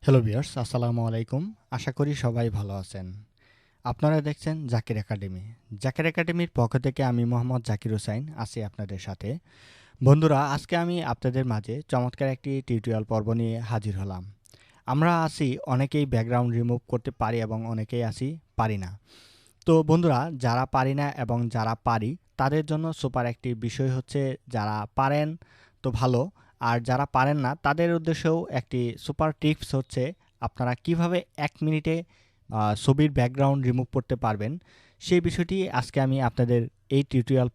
Hello viewers, আসসালামু আলাইকুম। আশা করি সবাই ভালো আছেন। আপনারা দেখছেন জাকির একাডেমি। জাকির একাডেমির পক্ষ থেকে আমি মোহাম্মদ জাকির হোসাইন আছি আপনাদের সাথে। বন্ধুরা, আজকে আমি আপনাদের মাঝে চমৎকার একটি টিউটোরিয়াল পর্ব নিয়ে হাজির হলাম। আমরা আছি অনেকেই ব্যাকগ্রাউন্ড রিমুভ করতে পারি এবং অনেকেই আছি পারি না। তো বন্ধুরা, যারা পারি না এবং যারা পারি তাদের জন্য সুপার একটি বিষয় হচ্ছে, যারা পারেন তো ভালো, আর যারা পারেন না তাদের উদ্দেশ্যেও একটি সুপার টিপস হচ্ছে আপনারা কিভাবে 1 মিনিটে ছবির ব্যাকগ্রাউন্ড রিমুভ করতে পারবেন। সেই বিষয়টি আজকে আমি আপনাদের এই টিউটোরিয়াল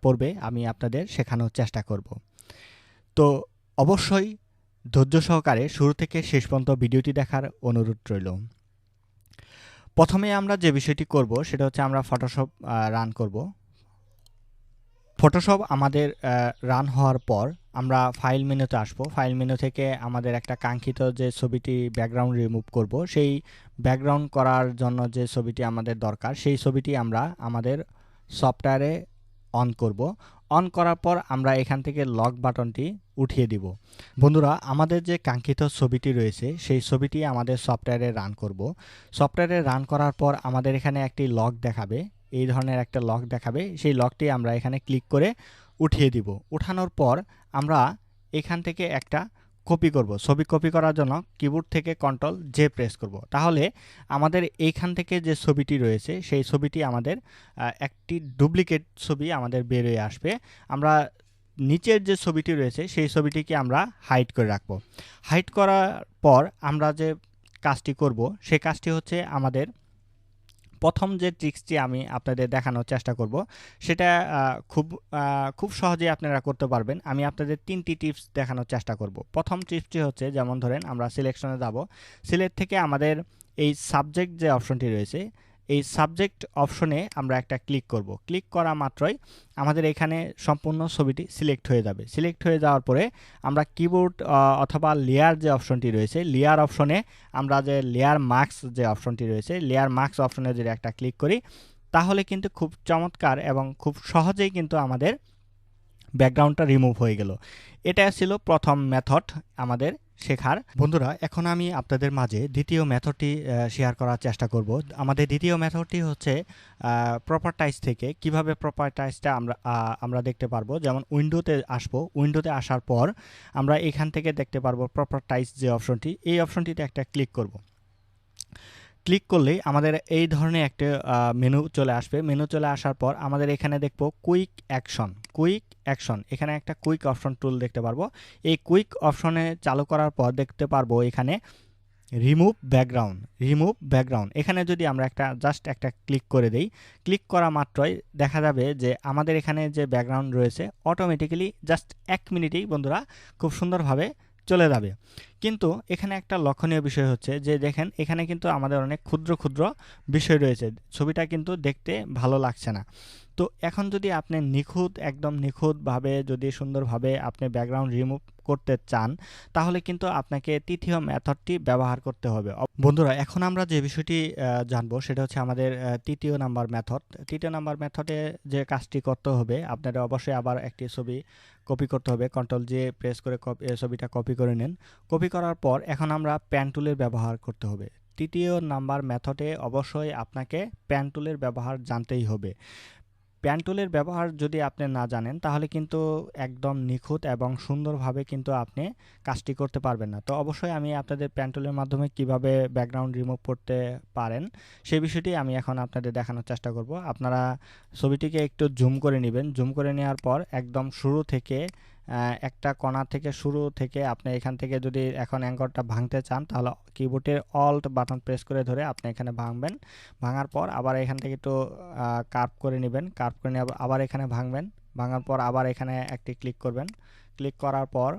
পর্বে আমি আপনাদের শেখানোর চেষ্টা করব। তো অবশ্যই ধৈর্য সহকারে শুরু থেকে শেষ পর্যন্ত ভিডিওটি দেখার অনুরোধ রইল। প্রথমে আমরা যে বিষয়টি করব সেটা হচ্ছে আমরা ফটোশপ রান করব। ফটোশপ আমাদের রান হওয়ার পর আমরা ফাইল মেনুতে আসব। ফাইল মেনু থেকে আমাদের একটা কাঙ্ক্ষিত যে ছবিটি ব্যাকগ্রাউন্ড রিমুভ করব, সেই ব্যাকগ্রাউন্ড করার জন্য যে ছবিটি আমাদের দরকার সেই ছবিটি আমরা আমাদের সফটওয়্যারে অন করব। অন করার পর আমরা এখান থেকে লক বাটনটি উঠিয়ে দিব। বন্ধুরা, আমাদের যে কাঙ্ক্ষিত ছবিটি রয়েছে সেই ছবিটি আমাদের সফটওয়্যারে রান করব। সফটওয়্যারে রান করার পর আমাদের এখানে একটি লক দেখাবে, এই ধরনের একটা লক দেখাবে। সেই লকটি আমরা এখানে ক্লিক করে উঠিয়ে দিব। উঠানোর পর আমরা এখান থেকে একটা কপি করব। ছবি কপি করার জন্য কিবোর্ড থেকে কন্ট্রোল জে প্রেস করব। তাহলে আমাদের এইখান থেকে যে ছবিটি রয়েছে সেই ছবিটি আমাদের একটি ডুপ্লিকেট ছবি আমাদের বের হয়ে আসবে। আমরা নিচের যে ছবিটি রয়েছে সেই ছবিটিকে আমরা হাইড করে রাখব। হাইড করার পর আমরা যে কাজটি করব সেই কাজটি হচ্ছে, আমাদের প্রথম যে ট্রিক্সটি আমি আপনাদের দেখানোর চেষ্টা করব সেটা খুব সহজেই আপনারা করতে পারবেন। আমি আপনাদের 3টি টিপস দেখানোর চেষ্টা করব। প্রথম টিপসটি হচ্ছে, যেমন ধরেন আমরা সিলেকশনে যাব, সিলেক্ট থেকে আমাদের এই সাবজেক্ট যে অপশনটি রয়েছে এই সাবজেক্ট অপশনে আমরা একটা ক্লিক করব। ক্লিক করা মাত্রই আমাদের এখানে সম্পূর্ণ ছবিটি সিলেক্ট হয়ে যাবে। সিলেক্ট হয়ে যাওয়ার পরে আমরা কিবোর্ড অথবা লেয়ার যে অপশনটি রয়েছে, লেয়ার অপশনে আমরা যে লেয়ার মার্কস যে অপশনটি রয়েছে, লেয়ার মার্কস অপশনে যদি একটা ক্লিক করি তাহলে কিন্তু খুব চমৎকার এবং খুব সহজেই কিন্তু আমাদের ব্যাকগ্রাউন্ডটা রিমুভ হয়ে গেল। এটা ছিল প্রথম মেথড আমাদের শেখার। বন্ধুরা, এখন আমি আপনাদের মাঝে দ্বিতীয় মেথডটি শেয়ার করার চেষ্টা করব। আমাদের দ্বিতীয় মেথডটি হচ্ছে প্রপার্টাইজ থেকে কিভাবে প্রপার্টাইজটা আমরা দেখতে পারবো। যেমন উইন্ডোতে আসব, উইন্ডোতে আসার পর আমরা এখান থেকে দেখতে পারবো প্রপার্টাইজ যে অপশনটি, এই অপশনটিতে একটা ক্লিক করব। ক্লিক করলেই আমাদের এই ধরনের একটা মেনু চলে আসবে। মেনু চলে আসার পর আমাদের এখানে দেখব কুইক অ্যাকশন, এখানে একটা কুইক অপশন টুল দেখতে পারবো। এই কুইক অপশনে চালু করার পর দেখতে পারবো এখানে রিমুভ ব্যাকগ্রাউন্ড। এখানে যদি আমরা জাস্ট একটা ক্লিক করে দেই, ক্লিক করা মাত্রই দেখা যাবে যে আমাদের এখানে যে ব্যাকগ্রাউন্ড রয়েছে অটোমেটিক্যালি জাস্ট 1 মিনিটেই বন্ধুরা খুব সুন্দরভাবে চলে যাবে। কিন্তু এখানে একটা লক্ষণীয় বিষয় হচ্ছে যে দেখেন, এখানে কিন্তু আমাদের অনেক ক্ষুদ্র ক্ষুদ্র বিষয় রয়েছে, ছবিটা কিন্তু দেখতে ভালো লাগছে না। তো এখন যদি আপনি একদম নিখুঁতভাবে যদি সুন্দরভাবে আপনি ব্যাকগ্রাউন্ড রিমুভ করতে চান তাহলে কিন্তু আপনাকে তৃতীয় মেথডটি ব্যবহার করতে হবে। বন্ধুরা, এখন আমরা যে বিষয়টি জানবো সেটা হচ্ছে আমাদের তৃতীয় নাম্বার মেথড। তৃতীয় নাম্বার মেথডে যে কাজটি করতে হবে, আপনাদের অবশ্যই আবার একটি ছবি কপি করতে হবে। কন্ট্রোল জে প্রেস করে ছবিটা কপি করে নেন। কপি করার পর এখন আমরা প্যান টুলের ব্যবহার করতে হবে। তৃতীয় নাম্বার মেথডে অবশ্যই আপনাকে প্যান টুলের ব্যবহার জানতেই হবে। প্যান টুলের ব্যবহার যদি আপনি না জানেন তাহলে কিন্তু একদম নিখুঁত এবং সুন্দরভাবে কিন্তু আপনি কাজটি করতে পারবেন না। তো অবশ্যই আমি আপনাদের প্যান টুলের মাধ্যমে কিভাবে ব্যাকগ্রাউন্ড রিমুভ করতে পারেন সেই বিষয়টি আমি এখন আপনাদের দেখানোর চেষ্টা করব। আপনারা ছবিটিকে একটু জুম করে নেবেন। জুম করে নেওয়ার পর একদম শুরু থেকে একটা কণা থেকে শুরু থেকে আপনি এখান থেকে যদি এখন অ্যাঙ্গলটা ভাঙতে চান তাহলে কিবোর্ডের অল্ট বাটন প্রেস করে ধরে আপনি এখানে ভাঙবেন। ভাঙার পর আবার এখান থেকে একটু কার্ভ করে নেবেন। কার্ভ করে নিয়ে আবার এখানে ভাঙবেন। ভাঙার পর আবার এখানে একটি ক্লিক করবেন। ক্লিক করার পর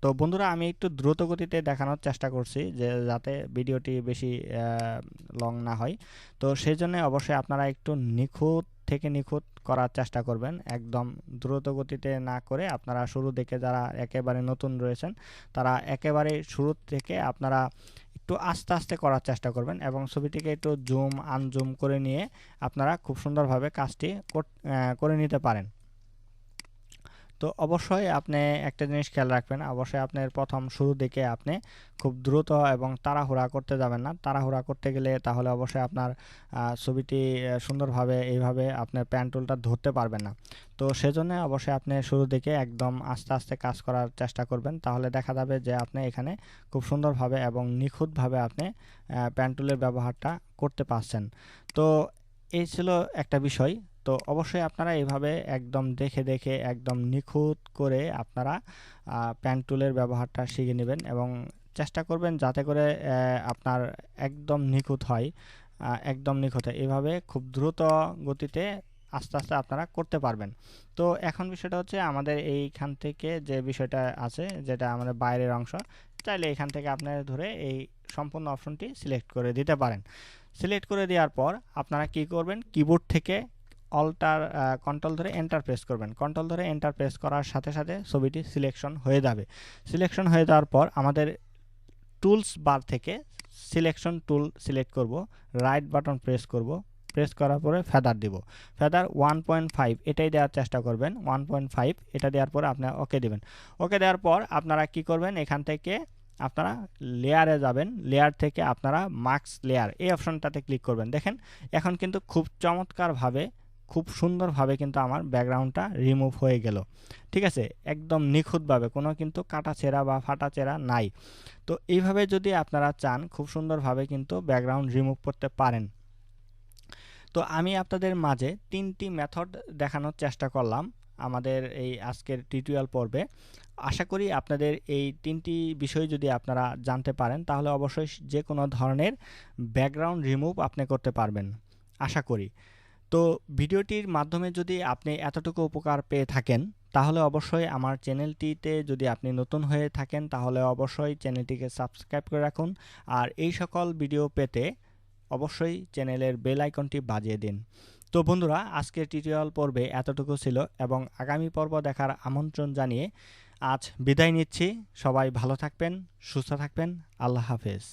তো বন্ধুরা, আমি একটু দ্রুত গতিতে দেখানোর চেষ্টা করছি যে যাতে ভিডিওটি বেশি লং না হয়। তো সেই জন্য অবশ্যই আপনারা একটু নিখুঁত করার চেষ্টা করবেন। একদম দ্রুত গতিতে না করে আপনারা শুরু থেকে যারা একেবারে নতুন রয়েছেন তারা একেবারে শুরু থেকে আপনারা একটু আস্তে আস্তে করার চেষ্টা করবেন এবং ছবিটিকে একটু জুম আনজুম করে নিয়ে আপনারা খুব সুন্দরভাবে কাজটি করে নিতে পারেন। তো অবশ্যই আপনি একটা জিনিস খেয়াল রাখবেন, অবশ্যই আপনার প্রথম শুরু দিকে আপনি খুব দ্রুত এবং তাড়াহুড়া করতে যাবেন না। তাড়াহুড়া করতে গেলে তাহলে অবশ্যই আপনার ছবিটি সুন্দরভাবে এইভাবে আপনার প্যান টুলটা ধরতে পারবেন না। তো সেজন্য অবশ্যই আপনি শুরু দিকে একদম আস্তে আস্তে কাজ করার চেষ্টা করবেন, তাহলে দেখা যাবে যে আপনি এখানে খুব সুন্দরভাবে এবং নিখুঁতভাবে আপনি প্যান টুলের ব্যবহারটা করতে পারছেন। তো এই ছিল একটা বিষয়। তো অবশ্যই আপনারা এইভাবে একদম দেখে দেখে একদম নিখুঁত করে আপনারা প্যান টুলের ব্যবহারটা শিখে নেবেন এবং চেষ্টা করবেন যাতে করে আপনার একদম নিখুঁত হয়, একদম নিখুঁত হয়। এভাবে খুব দ্রুত গতিতে আস্তে আস্তে আপনারা করতে পারবেন। তো এখন বিষয়টা হচ্ছে আমাদের এইখান থেকে যে বিষয়টা আছে, যেটা আমাদের বাইরের অংশ, চাইলে এখান থেকে আপনারা ধরে এই সম্পূর্ণ অপশনটি সিলেক্ট করে দিতে পারেন। সিলেক্ট করে দেওয়ার পর আপনারা কি করবেন, কিবোর্ড থেকে কন্ট্রোল ধরে এন্টার প্রেস করবেন। কন্ট্রোল ধরে এন্টার প্রেস করার সাথে সাথে ছবিটি সিলেকশন হয়ে যাবে। সিলেকশন হয়ে যাওয়ার পর আমাদের টুলস বার থেকে সিলেকশন টুল সিলেক্ট করব, রাইট বাটন প্রেস করব, প্রেস করার পরে ফেদার দিব। ফেদার 1.5 এটাই দেওয়ার চেষ্টা করবেন, 1.5 এটা দেওয়ার পর আপনি ওকে দিবেন। ওকে দেওয়ার পর আপনারা কি করবেন, এখান থেকে আপনারা লেয়ারে যাবেন, লেয়ার থেকে আপনারা মাস্ক লেয়ার এই অপশনটাতে ক্লিক করবেন। দেখেন এখন কিন্তু খুব চমৎকারভাবে খুব সুন্দরভাবে কিন্তু আমার ব্যাকগ্রাউন্ডটা রিমুভ হয়ে গেল। ঠিক আছে, একদম নিখুঁতভাবে, কোনো কিন্তু কাটা ছেঁড়া বা ফাটা ছেঁড়া নাই। তো এইভাবে যদি আপনারা চান খুব সুন্দরভাবে কিন্তু ব্যাকগ্রাউন্ড রিমুভ করতে পারেন। তো আমি আপনাদের মাঝে 3টি মেথড দেখানোর চেষ্টা করলাম আমাদের এই আজকের টিউটোরিয়াল পর্বে। আশা করি আপনাদের এই 3টি বিষয় যদি আপনারা জানতে পারেন তাহলে অবশ্যই যে কোনো ধরনের ব্যাকগ্রাউন্ড রিমুভ আপনি করতে পারবেন আশা করি। তো ভিডিওটির মাধ্যমে যদি আপনি এতটুকু উপকার পেয়ে থাকেন তাহলে অবশ্যই আমার চ্যানেলটিতে যদি আপনি নতুন হয়ে থাকেন তাহলে অবশ্যই চ্যানেলটিকে সাবস্ক্রাইব করে রাখুন, আর এই সকল ভিডিও পেতে অবশ্যই চ্যানেলের বেল আইকনটি বাজিয়ে দিন। তো বন্ধুরা, আজকের টিউটোরিয়াল পর্বে এতটুকু ছিল এবং আগামী পর্ব দেখার আমন্ত্রণ জানিয়ে আজ বিদায় নিচ্ছি। সবাই ভালো থাকবেন, সুস্থ থাকবেন। আল্লাহ হাফেজ।